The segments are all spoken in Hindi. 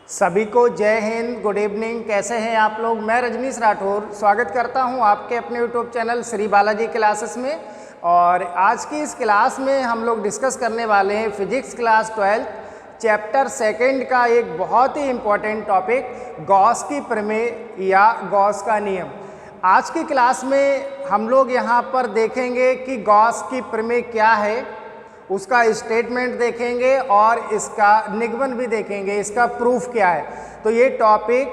सभी को जय हिंद, गुड इवनिंग। कैसे हैं आप लोग? मैं रजनीश राठौर स्वागत करता हूं आपके अपने YouTube channel Shri Balaji classes में। और आज की इस क्लास में हम लोग डिस्कस करने वाले हैं फिजिक्स क्लास 12 चैप्टर 2 का एक बहुत ही इम्पॉर्टेंट टॉपिक, गॉस की प्रमेय या गॉस का नियम। आज की क्लास में हम लोग यहाँ पर देखेंगे कि गॉस की प्रमेय क्या है, उसका स्टेटमेंट देखेंगे और इसका निगमन भी देखेंगे, इसका प्रूफ क्या है। तो ये टॉपिक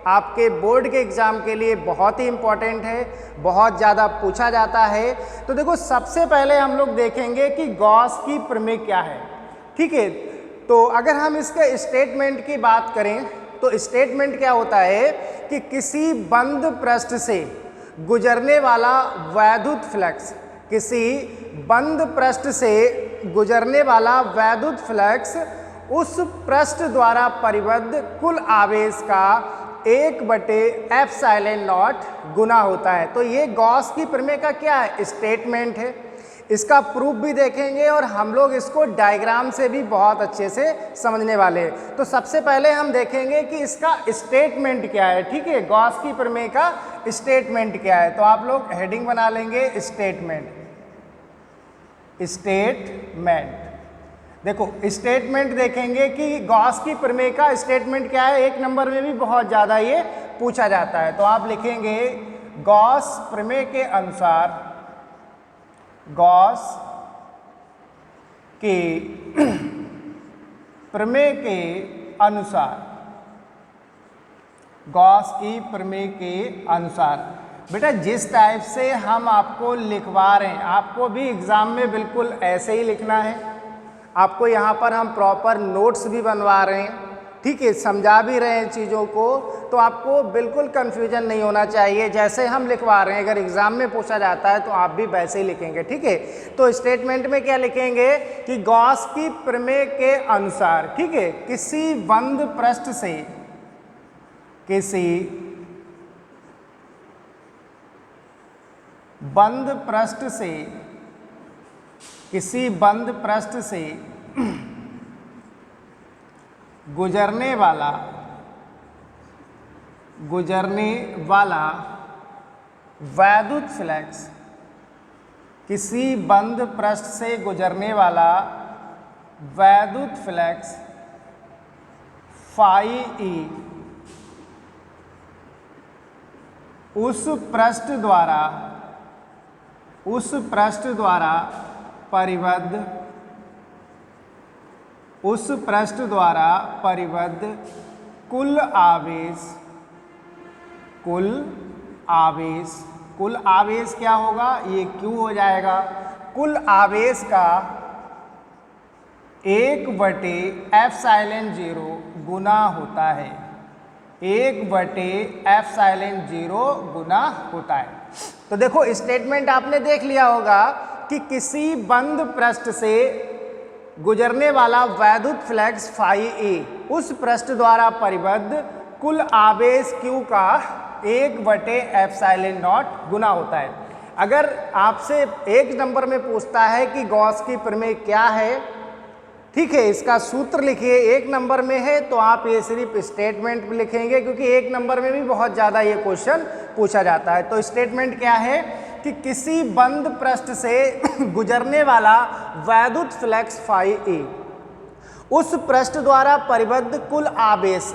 आपके बोर्ड के एग्ज़ाम के लिए बहुत ही इम्पॉर्टेंट है, बहुत ज़्यादा पूछा जाता है। तो देखो, सबसे पहले हम लोग देखेंगे कि गॉस की प्रमेय क्या है। ठीक है, तो अगर हम इसके स्टेटमेंट की बात करें तो स्टेटमेंट क्या होता है कि किसी बंद पृष्ठ से गुजरने वाला वैद्युत फ्लक्स, किसी बंद पृष्ठ से गुजरने वाला वैद्युत फ्लक्स उस पृष्ठ द्वारा परिबद्ध कुल आवेश का 1/ε0 गुना होता है। तो ये गॉस की प्रमेय का क्या है? स्टेटमेंट है। इसका प्रूफ भी देखेंगे और हम लोग इसको डायग्राम से भी बहुत अच्छे से समझने वाले हैं। तो सबसे पहले हम देखेंगे कि इसका स्टेटमेंट क्या है। ठीक है, गॉस की प्रमेय का स्टेटमेंट क्या है। तो आप लोग हेडिंग बना लेंगे स्टेटमेंट। स्टेटमेंट, देखो स्टेटमेंट देखेंगे कि गॉस की प्रमेय का स्टेटमेंट क्या है। 1 नंबर में भी बहुत ज़्यादा ये पूछा जाता है। तो आप लिखेंगे गॉस प्रमेय के अनुसार, गॉस के प्रमेय के अनुसार, गॉस की प्रमेय के अनुसार। बेटा, जिस टाइप से हम आपको लिखवा रहे हैं, आपको भी एग्ज़ाम में बिल्कुल ऐसे ही लिखना है। आपको यहाँ पर हम प्रॉपर नोट्स भी बनवा रहे हैं, ठीक है, समझा भी रहे हैं चीज़ों को। तो आपको बिल्कुल कन्फ्यूजन नहीं होना चाहिए। जैसे हम लिखवा रहे हैं, अगर एग्ज़ाम में पूछा जाता है तो आप भी वैसे ही लिखेंगे। ठीक है, तो स्टेटमेंट में क्या लिखेंगे कि गॉस की प्रमेय के अनुसार, ठीक है, किसी बंद पृष्ठ से, किसी बंद पृष्ठ से, किसी बंद पृष्ठ से गुजरने वाला वैद्युत फ्लक्स, किसी बंद पृष्ठ से गुजरने वाला वैद्युत फ्लक्स फाई ई उस पृष्ठ द्वारा परिबद्ध कुल आवेश क्या होगा? ये Q हो जाएगा। कुल आवेश का 1/ε0 गुना होता है। 1/ε0 गुना होता है। तो देखो, स्टेटमेंट आपने देख लिया होगा कि किसी बंद पृष्ठ से गुजरने वाला वैद्युत फ्लक्स फाई ए उस पृष्ठ द्वारा परिबद्ध कुल आवेश Q का 1/ε0 गुना होता है। अगर आपसे 1 नंबर में पूछता है कि गॉस की प्रमेय क्या है, ठीक है, इसका सूत्र लिखिए, 1 नंबर में है तो आप ये सिर्फ स्टेटमेंट लिखेंगे, क्योंकि 1 नंबर में भी बहुत ज़्यादा ये क्वेश्चन पूछा जाता है। तो स्टेटमेंट क्या है कि किसी बंद पृष्ठ से गुजरने वाला वैद्युत फ्लक्स फाई ए उस पृष्ठ द्वारा परिबद्ध कुल आवेश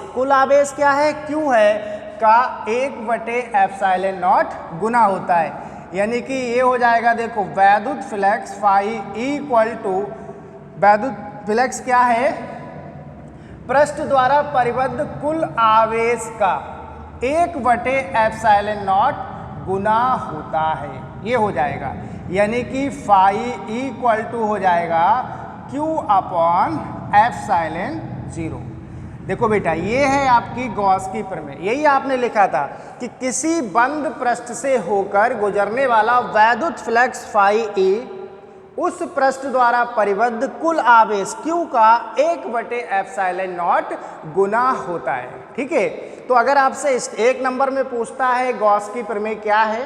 क्या है? Q है का 1/ε0 गुना होता है। यानी कि ये हो जाएगा, देखो, वैद्युत फ्लक्स फाई इक्वल टू, वैद्युत फ्लक्स क्या है? पृष्ठ द्वारा परिबद्ध कुल आवेश का 1/ε0 गुना होता है। ये हो जाएगा, यानी कि फाई इक्वल टू हो जाएगा Q/ε0। देखो बेटा, ये है आपकी गॉस की प्रमेय। यही आपने लिखा था कि किसी बंद पृष्ठ से होकर गुजरने वाला वैद्युत फ्लक्स फाई ए उस पृष्ठ द्वारा परिबद्ध कुल आवेश Q का 1/ε0 गुना होता है। ठीक है, तो अगर आपसे 1 नंबर में पूछता है गॉस की प्रमेय क्या है,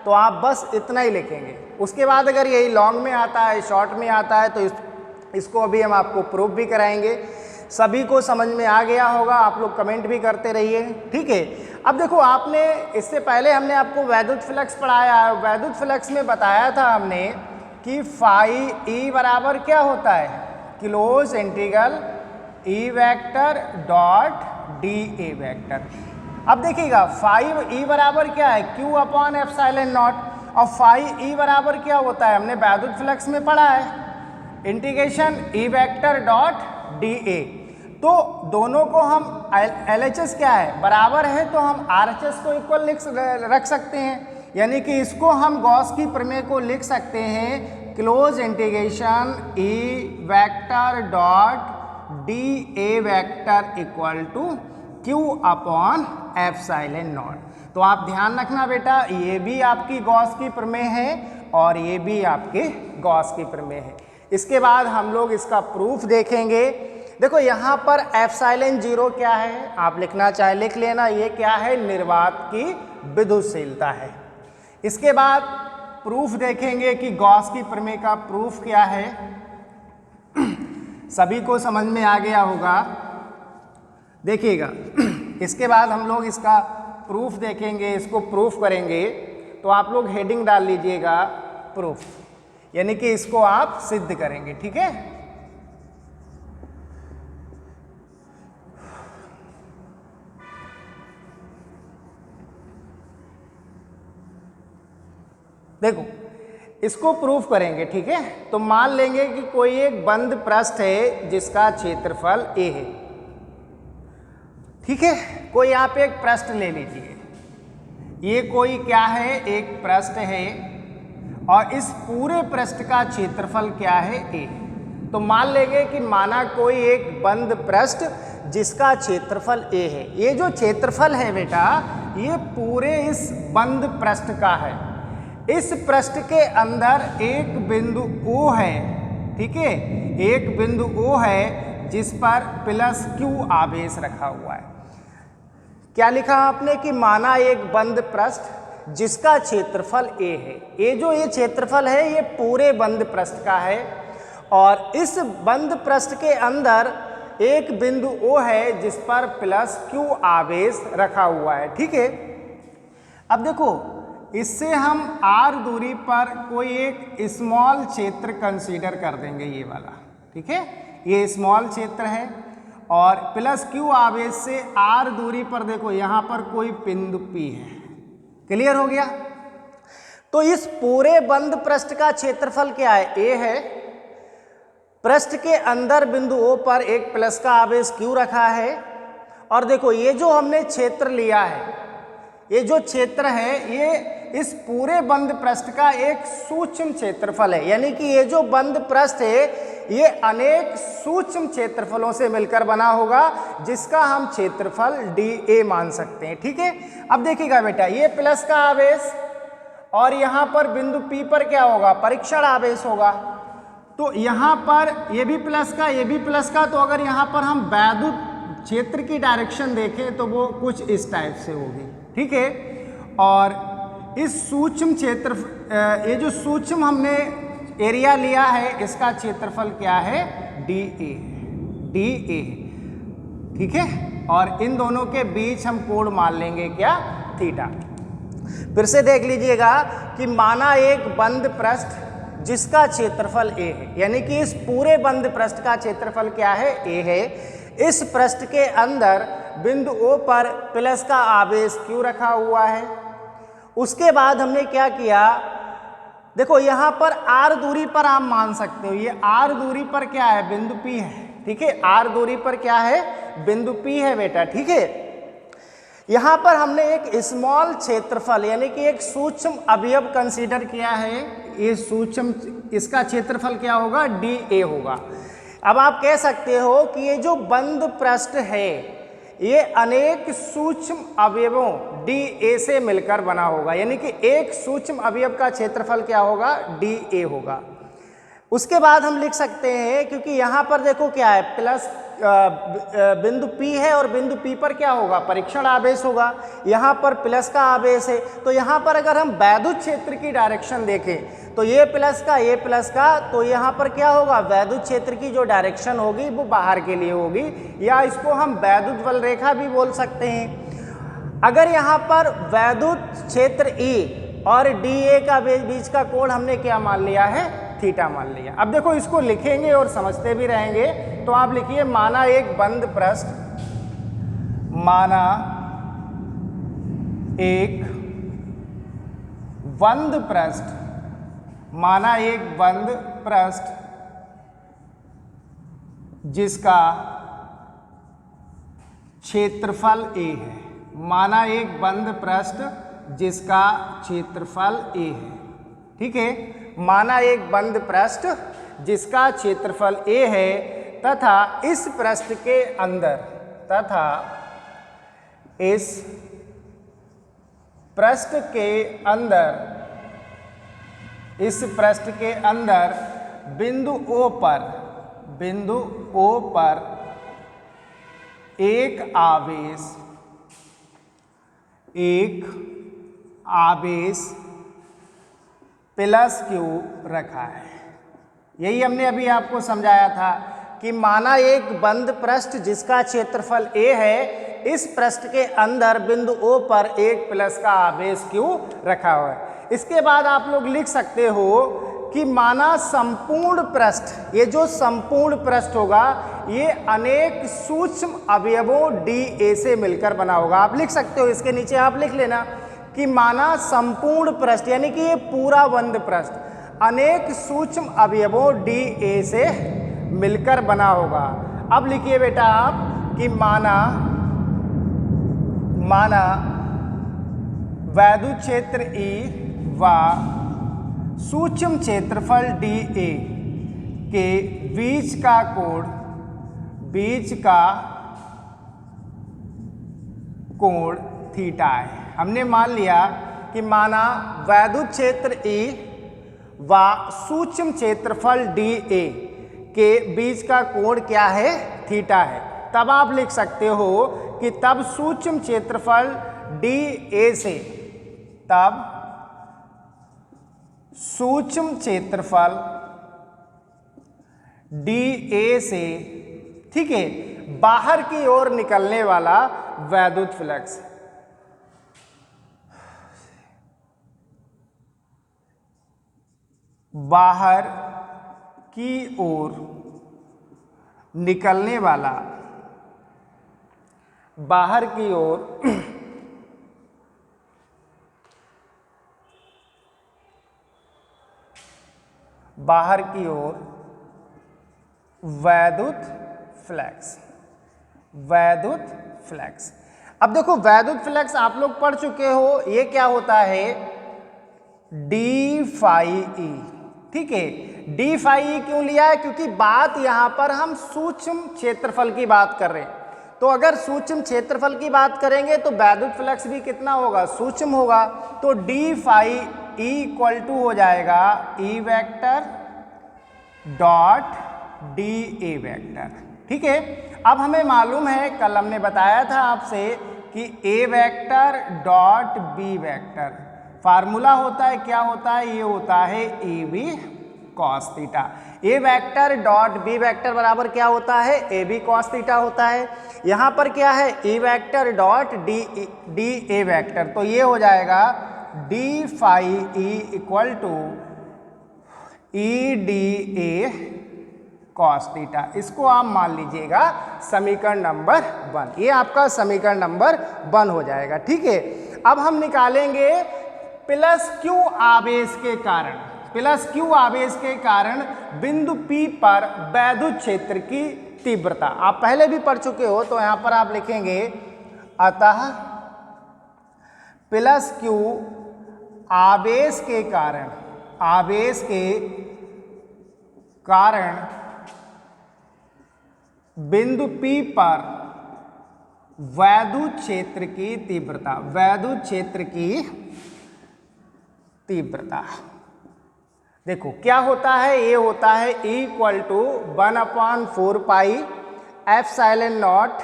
तो आप बस इतना ही लिखेंगे। उसके बाद अगर यही लॉन्ग में आता है, शॉर्ट में आता है, तो इसको अभी हम आपको प्रूफ भी कराएंगे। सभी को समझ में आ गया होगा, आप लोग कमेंट भी करते रहिए, ठीक है। अब देखो, आपने इससे पहले हमने आपको वैद्युत फ्लक्स पढ़ाया है। वैद्युत फ्लक्स में बताया था हमने कि फाई ई बराबर क्या होता है, close integral E vector dot D A vector. अब देखिएगा, फाई ई बराबर क्या है, क्यू अपॉन एप्सिलॉन नॉट। और फाई ई बराबर क्या होता है, हमने वैद्युत फ्लक्स में पढ़ा है, integration E vector dot D ए। तो दोनों को हम LHS क्या है, बराबर है, तो हम RHS को इक्वल रख सकते हैं। यानी कि इसको हम गॉस की प्रमेय को लिख सकते हैं, close integration E vector dot D A vector equal to Q upon epsilon nought. तो आप ध्यान रखना बेटा, ये भी आपकी गॉस की प्रमेय है और ये भी आपके गॉस की प्रमेय है। इसके बाद हम लोग इसका प्रूफ देखेंगे। देखो यहाँ पर एप्सिलॉन 0 क्या है, आप लिखना चाहे लिख लेना, ये क्या है, निर्वात की विद्युतशीलता है। इसके बाद प्रूफ देखेंगे कि गॉस की प्रमेय का प्रूफ क्या है, सभी को समझ में आ गया होगा, देखिएगा। इसके बाद हम लोग इसका प्रूफ देखेंगे, इसको प्रूफ करेंगे। तो आप लोग हेडिंग डाल लीजिएगा प्रूफ, यानी कि इसको आप सिद्ध करेंगे, ठीक है। देखो, इसको प्रूफ करेंगे, ठीक है। तो मान लेंगे कि कोई एक बंद पृष्ठ है जिसका क्षेत्रफल a है, ठीक है। कोई यहाँ पे एक पृष्ठ ले लीजिए, ये कोई क्या है, एक पृष्ठ है और इस पूरे पृष्ठ का क्षेत्रफल क्या है, a। तो मान लेंगे कि माना कोई एक बंद पृष्ठ जिसका क्षेत्रफल a है। ये जो क्षेत्रफल है बेटा, ये पूरे इस बंद पृष्ठ का है। इस पृष्ठ के अंदर एक बिंदु O है, ठीक है, एक बिंदु O है जिस पर प्लस Q आवेश रखा हुआ है। क्या लिखा आपने कि माना एक बंद पृष्ठ जिसका क्षेत्रफल A है। ये जो ये क्षेत्रफल है ये पूरे बंद पृष्ठ का है और इस बंद पृष्ठ के अंदर एक बिंदु O है जिस पर प्लस Q आवेश रखा हुआ है, ठीक है। अब देखो, इससे हम r दूरी पर कोई एक स्मॉल क्षेत्र कंसीडर कर देंगे, ये वाला, ठीक है। ये स्मॉल क्षेत्र है और प्लस Q आवेश से r दूरी पर देखो यहाँ पर कोई बिंदु P है। क्लियर हो गया। तो इस पूरे बंद पृष्ठ का क्षेत्रफल क्या है, a है। पृष्ठ के अंदर बिंदु O पर एक प्लस का आवेश Q रखा है और देखो ये जो हमने क्षेत्र लिया है, ये जो क्षेत्र है ये इस पूरे बंद पृष्ठ का एक सूक्ष्म क्षेत्रफल है। यानी कि ये जो बंद पृष्ठ है ये अनेक सूक्ष्म क्षेत्रफलों से मिलकर बना होगा जिसका हम क्षेत्रफल dA मान सकते हैं, ठीक है। अब देखिएगा बेटा, ये प्लस का आवेश और यहाँ पर बिंदु P पर क्या होगा, परीक्षण आवेश होगा। तो यहाँ पर ये भी प्लस का, ये भी प्लस का। तो अगर यहाँ पर हम वैद्युत क्षेत्र की डायरेक्शन देखें तो वो कुछ इस टाइप से होगी, ठीक है। और इस सूक्ष्म क्षेत्र, ये जो सूक्ष्म हमने एरिया लिया है इसका क्षेत्रफल क्या है, DA, ठीक है। और इन दोनों के बीच हम कोण मान लेंगे क्या, थीटा। फिर से देख लीजिएगा कि माना एक बंद पृष्ठ जिसका क्षेत्रफल A है, यानी कि इस पूरे बंद पृष्ठ का क्षेत्रफल क्या है, A है। इस पृष्ठ के अंदर बिंदु O पर प्लस का आवेश Q रखा हुआ है। उसके बाद हमने क्या किया, देखो यहाँ पर r दूरी पर आप मान सकते हो, ये r दूरी पर क्या है, बिंदु P है, ठीक है। r दूरी पर क्या है, बिंदु P है बेटा, ठीक है। यहाँ पर हमने एक स्मॉल क्षेत्रफल यानी कि एक सूक्ष्म अवयव कंसीडर किया है। ये सूक्ष्म, इसका क्षेत्रफल क्या होगा, dA होगा। अब आप कह सकते हो कि ये जो बंद पृष्ठ है ये अनेक सूक्ष्म अवयवों dA से मिलकर बना होगा, यानी कि एक सूक्ष्म अवयव का क्षेत्रफल क्या होगा, dA होगा। उसके बाद हम लिख सकते हैं, क्योंकि यहाँ पर देखो क्या है, प्लस बिंदु P है और बिंदु P पर क्या होगा, परीक्षण आवेश होगा। यहाँ पर प्लस का आवेश है, तो यहाँ पर अगर हम वैद्युत क्षेत्र की डायरेक्शन देखें तो ये प्लस का, तो यहाँ पर क्या होगा, वैद्युत क्षेत्र की जो डायरेक्शन होगी वो बाहर के लिए होगी, या इसको हम वैद्युत वल रेखा भी बोल सकते हैं। अगर यहाँ पर वैद्युत क्षेत्र E और DA का बीच का कोण हमने क्या मान लिया है, थीटा मान लिया। अब देखो इसको लिखेंगे और समझते भी रहेंगे, तो आप लिखिए माना एक बंद पृष्ठ, माना एक बंद पृष्ठ, माना एक बंद पृष्ठ जिसका क्षेत्रफल A है, माना एक बंद पृष्ठ जिसका क्षेत्रफल A है, ठीक है। माना एक बंद पृष्ठ जिसका क्षेत्रफल A है तथा इस पृष्ठ के अंदर, तथा इस पृष्ठ के अंदर, इस पृष्ठ के अंदर बिंदु O पर एक आवेश प्लस Q रखा है। यही हमने अभी आपको समझाया था कि माना एक बंद पृष्ठ जिसका क्षेत्रफल A है, इस पृष्ठ के अंदर बिंदु O पर एक प्लस का आवेश Q रखा हुआ है। इसके बाद आप लोग लिख सकते हो कि माना संपूर्ण पृष्ठ, ये जो संपूर्ण पृष्ठ होगा ये अनेक सूक्ष्म अवयवों DA से मिलकर बना होगा। आप लिख सकते हो, इसके नीचे आप लिख लेना कि माना संपूर्ण पृष्ठ, यानी कि ये पूरा बंद पृष्ठ अनेक सूक्ष्म अवयवों DA से मिलकर बना होगा। अब लिखिए बेटा आप कि माना वैद्युत क्षेत्र E व सूक्ष्म क्षेत्रफल DA के बीच का कोण थीटा है। हमने मान लिया कि माना वैद्युत क्षेत्र E व सूक्ष्म क्षेत्रफल DA के बीच का कोण क्या है, थीटा है। तब आप लिख सकते हो कि तब सूक्ष्म क्षेत्रफल DA से, तब सूक्ष्म क्षेत्रफल DA से, ठीक है, बाहर की ओर निकलने वाला वैद्युत फ्लक्स, बाहर की ओर निकलने वाला, बाहर की ओर बाहर की ओर वैद्युत फ्लक्स, वैद्युत फ्लक्स। अब देखो वैद्युत फ्लक्स आप लोग पढ़ चुके हो, ये क्या होता है, डी फाई ई, ठीक है। डी फाई ई क्यों लिया है, क्योंकि बात यहां पर हम सूक्ष्म क्षेत्रफल की बात कर रहे हैं। तो अगर सूक्ष्म क्षेत्रफल की बात करेंगे तो वैद्युत फ्लक्स भी कितना होगा, सूक्ष्म होगा। तो D phi E equal to हो जाएगा E vector dot D A vector, ठीक है। अब हमें मालूम है, कल हमने बताया था आपसे कि A vector dot B vector formula होता है, क्या होता है, ये होता है A B cos theta. A vector dot B vector बराबर क्या होता है, ए बी कॉस थीटा होता है। यहाँ पर क्या है, E vector dot D A vector, तो ये हो जाएगा D phi E equal to E D A cos theta. इसको आप मान लीजिएगा समीकरण नंबर 1, ये आपका समीकरण नंबर 1 हो जाएगा, ठीक है। अब हम निकालेंगे प्लस क्यू आवेश के कारण, प्लस क्यू आवेश के कारण बिंदु P पर वैद्युत क्षेत्र की तीव्रता। आप पहले भी पढ़ चुके हो, तो यहां पर आप लिखेंगे अतः प्लस क्यू आवेश के कारण, आवेश के कारण बिंदु P पर वैद्युत क्षेत्र की तीव्रता, वैद्युत क्षेत्र की तीव्रता। देखो क्या होता है, ये होता है E equal to 1/4 pi epsilon naught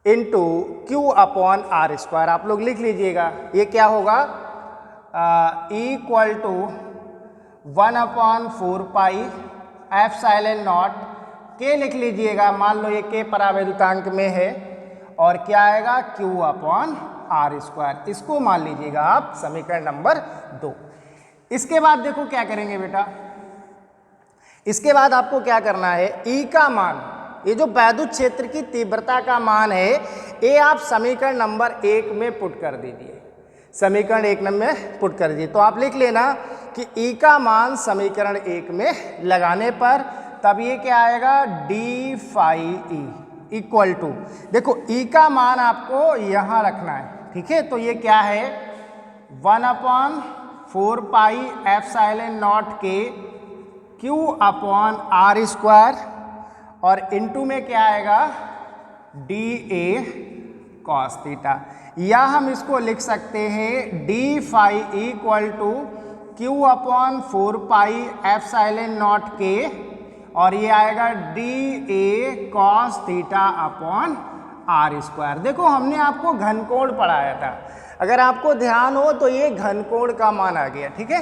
into Q upon R square. आप लोग लिख लीजिएगा, ये क्या होगा इक्वल टू 1/4 एप्सिलॉन नॉट के लिख लीजिएगा। मान लो ये के परावैद्युतांक में है और क्या आएगा Q/r²। इसको मान लीजिएगा आप समीकरण नंबर 2। इसके बाद देखो क्या करेंगे बेटा, इसके बाद आपको क्या करना है, E का मान, ये जो वैद्युत क्षेत्र की तीव्रता का मान है, ये आप समीकरण नंबर 1 में पुट कर दीजिए। समीकरण 1 में पुट कर दीजिए तो आप लिख लेना कि E का मान समीकरण 1 में लगाने पर तब ये क्या आएगा d phi E equal to, देखो E का मान आपको यहाँ रखना है, ठीक है। तो ये क्या है 1/4 एप्सिलॉन नॉट के Q/r² और इनटू में क्या आएगा dA cos थीटा, या हम इसको लिख सकते हैं d phi equal to Q/4 epsilon naught के और ये आएगा dA cos θ/r²। देखो हमने आपको घनकोण पढ़ाया था, अगर आपको ध्यान हो तो ये घनकोण का मान आ गया, ठीक है।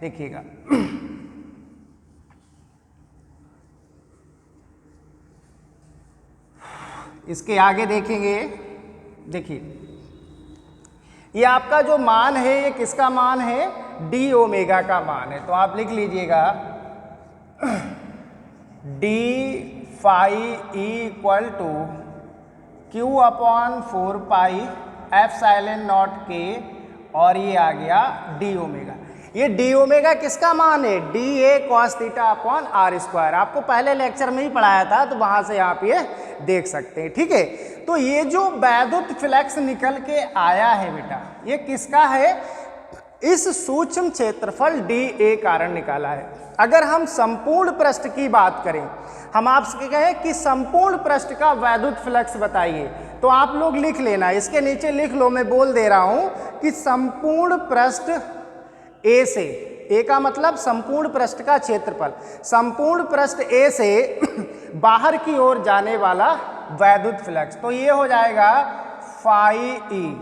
देखिएगा इसके आगे देखेंगे, देखिए ये आपका जो मान है ये किसका मान है, d ओमेगा का मान है। तो आप लिख लीजिएगा d phi equal to Q/4 epsilon naught के और ये आ गया d ओमेगा। ये d ओमेगा किसका मान है, dA cos θ/r²। आपको पहले लेक्चर में ही पढ़ाया था तो वहां से आप ये देख सकते हैं, ठीक है। तो ये जो वैद्युत फ्लक्स निकल के आया है बेटा, ये किसका है, इस सूक्ष्म क्षेत्रफल dA कारण निकाला है। अगर हम संपूर्ण पृष्ठ की बात करें, हम आपसे कहें कि संपूर्ण पृष्ठ का वैद्युत फ्लक्स बताइए, तो आप लोग लिख लेना, इसके नीचे लिख लो, मैं बोल दे रहा हूं कि संपूर्ण पृष्ठ A से, A का मतलब संपूर्ण पृष्ठ का क्षेत्रफल, संपूर्ण पृष्ठ A से बाहर की ओर जाने वाला वैद्युत फ्लक्स, तो ये हो जाएगा phi E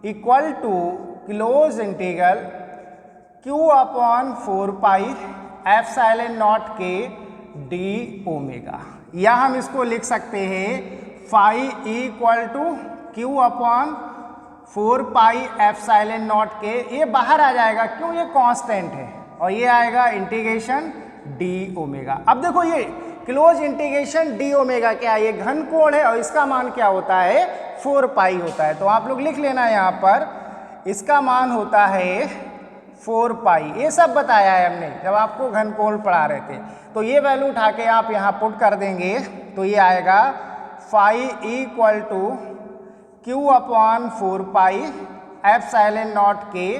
equal to close integral Q/4 epsilon naught के d ओमेगा, या हम इसको लिख सकते हैं phi equal to Q/4 epsilon naught के, ये बाहर आ जाएगा क्यों, ये कांस्टेंट है, और ये आएगा इंटीग्रेशन d ओमेगा। अब देखो ये क्लोज इंटीग्रेशन d ओमेगा क्या है, ये घनकोण है और इसका मान क्या होता है 4 होता है। तो आप लोग लिख लेना यहाँ पर, इसका मान होता है 4 ये सब बताया है हमने जब आपको घनकोण पढ़ा रहे थे। तो ये वैल्यू उठा के आप यहाँ पुट कर देंगे तो ये आएगा phi equal to Q/4 epsilon naught के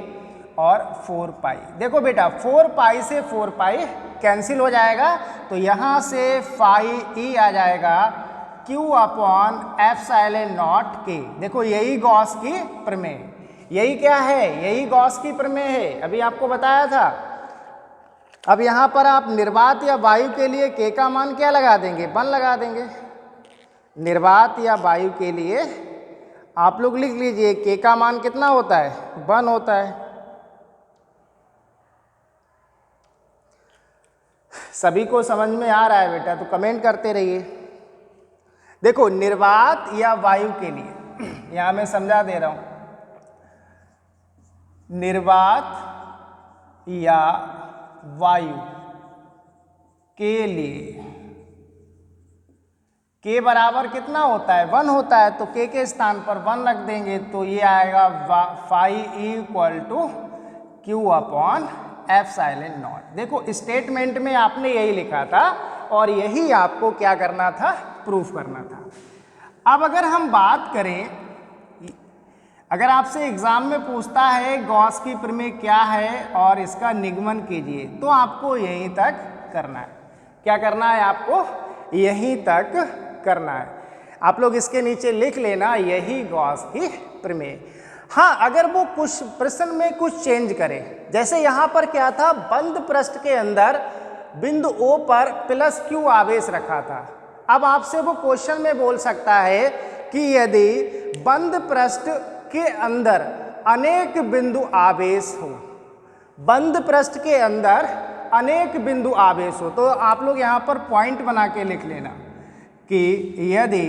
और 4 देखो बेटा 4 से 4 कैंसिल हो जाएगा, तो यहाँ से phi E आ जाएगा Q/एप्सिलॉन नॉट के। देखो यही गॉस की प्रमेय, यही क्या है, यही गॉस की प्रमेय है, अभी आपको बताया था। अब यहाँ पर आप निर्वात या वायु के लिए k का मान क्या लगा देंगे, 1 लगा देंगे। निर्वात या वायु के लिए आप लोग लिख लीजिए k का मान कितना होता है, 1 होता है। सभी को समझ में आ रहा है बेटा, तो कमेंट करते रहिए। देखो निर्वात या वायु के लिए यहाँ मैं समझा दे रहा हूँ, निर्वात या वायु के लिए k बराबर कितना होता है, 1 होता है, तो k के स्थान पर 1 रख देंगे, तो ये आएगा phi इक्वल टू Q/एप्सिलॉन नॉट। देखो स्टेटमेंट में आपने यही लिखा था और यही आपको क्या करना था, प्रूफ करना था। अब अगर हम बात करें, अगर आपसे एग्जाम में पूछता है गॉस की प्रमेय क्या है और इसका निगमन कीजिए, तो आपको यहीं तक करना है। क्या करना है, आपको यहीं तक करना है। आप लोग इसके नीचे लिख लेना यही गॉस की प्रमेय। हाँ, अगर वो कुछ प्रश्न में कुछ चेंज करे, जैसे यहाँ पर क्या था, बंद पृष्ठ के अंदर बिंदु O पर +Q आवेश रखा था। अब आपसे वो क्वेश्चन में बोल सकता है कि यदि बंद पृष्ठ के अंदर अनेक बिंदु आवेश हो, बंद पृष्ठ के अंदर अनेक बिंदु आवेश हो। तो आप लोग यहाँ पर पॉइंट बना के लिख लेना कि यदि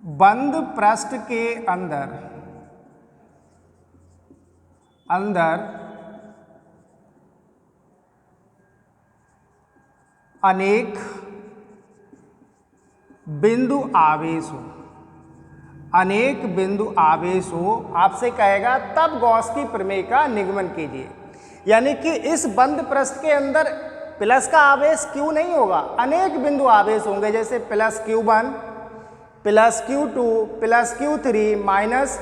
बंद पृष्ठ के अंदर अनेक बिंदु आवेश हो, अनेक बिंदु आवेश हो, आपसे कहेगा तब गॉस की प्रमेय का निगमन कीजिए। यानी कि इस बंद पृष्ठ के अंदर प्लस का आवेश क्यू नहीं होगा, अनेक बिंदु आवेश होंगे, जैसे plus Q1 plus Q2 plus Q3 minus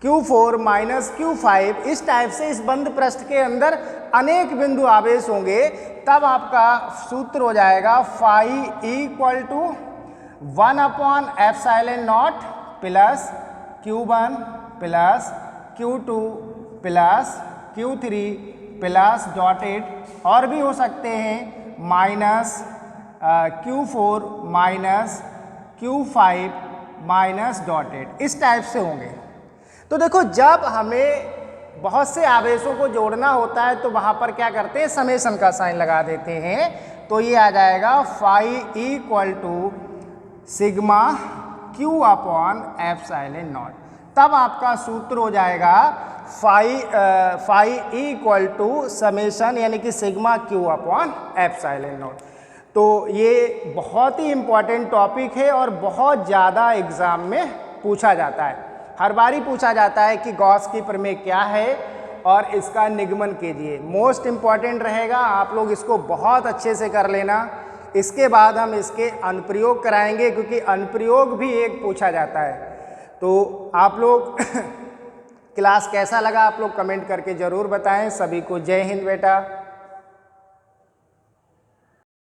Q4 minus Q5, इस टाइप से इस बंद पृष्ठ के अंदर अनेक बिंदु आवेश होंगे। तब आपका सूत्र हो जाएगा phi equal to 1/ε0 plus Q1 plus Q2 plus Q3 plus dotted और भी हो सकते हैं minus Q4 minus Q5 minus dotted, इस टाइप से होंगे। तो देखो जब हमें बहुत से आवेशों को जोड़ना होता है तो वहाँ पर क्या करते हैं, समेशन का साइन लगा देते हैं। तो ये आ जाएगा phi equal to sigma Q/ε0। तब आपका सूत्र हो जाएगा फाई इक्वल टू समेशन यानी कि सिग्मा Q/ε0। तो ये बहुत ही इम्पॉर्टेंट टॉपिक है और बहुत ज़्यादा एग्जाम में पूछा जाता है। हर बार ही पूछा जाता है कि गॉस की प्रमेय क्या है और इसका निगमन कीजिए। मोस्ट इम्पॉर्टेंट रहेगा, आप लोग इसको बहुत अच्छे से कर लेना। इसके बाद हम इसके अनुप्रयोग कराएंगे क्योंकि अनुप्रयोग भी एक पूछा जाता है। तो आप लोग क्लास कैसा लगा आप लोग कमेंट करके ज़रूर बताएं। सभी को जय हिंद बेटा।